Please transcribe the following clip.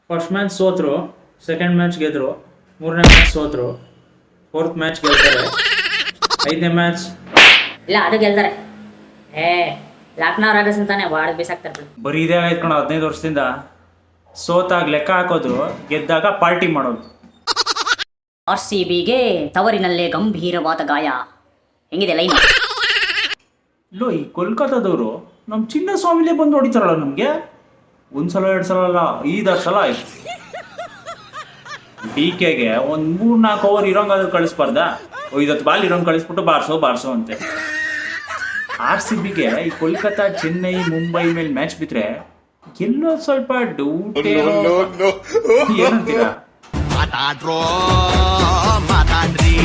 First match ಸೋತರು, second match ಗೆದ್ರು, ಮೂರನೇ match ಸೋತರು, ಫೋರ್ತ್ ಮ್ಯಾಚ್ ಗೆಲ್ತಾರೆ, ಐದನೇ ಮ್ಯಾಚ್ ಇಲ್ಲ ಅದು ಗೆಲ್ತಾರೆ. ಏ ಲಕ್ನೋ ರಾಜಸ್ ಅಂತಾನೆ ವಾಡ್ ಬೀಸಾಕ್ತಾರೆ ಬಿಡು. ಬರೀ ಇದೇ ಆಯ್ತು ಕಣ 15 ವರ್ಷದಿಂದ. ಸೋತಾಗ ಲೆಕ್ಕ ಹಾಕೋದು, ಗೆದ್ದಾಗ ಪಾರ್ಟಿ ಮಾಡೋದು. RCBಗೆ ತವರಿನಲ್ಲೇ ಗಂಭೀರವಾದ ಗಾಯ. ಹೆಂಗಿದೆ ಲೈನ್? ಇಲ್ಲೋ ಈ ಕೋಲ್ಕತ್ತಾದವರು ನಮ್ಮ ಚಿನ್ನಸ್ವಾಮಿಲೇ ಬಂದು ಹೊಡಿತಾರಲ್ಲ ನಮಗೆ. ಒಂದ್ಸಲ 2 ಸಲ ಅಲ್ಲ, 5-6 ಸಲ ಆಯ್ತು. DKಗೆ ಒಂದು 3-4 ಓವರ್ ಇರೋಂಗಾದ್ರೂ ಕಳಿಸ್ಬಾರ್ದ? 50 ಬಾಲ್ ಇರೋಂಗ್ ಕಳಿಸ್ಬಿಟ್ಟು ಬಾರ್ಸೋ ಅಂತೆ. RCBಗೆ ಈ ಕೋಲ್ಕತ್ತಾ, ಚೆನ್ನೈ, ಮುಂಬೈ ಮೇಲೆ ಮ್ಯಾಚ್ ಬಿಟ್ರೆ ಎಲ್ಲೋ ಸ್ವಲ್ಪ ಡೌಟ್ ಏನಂತೀರಾ? ಮಾತಾಡ್ರಿ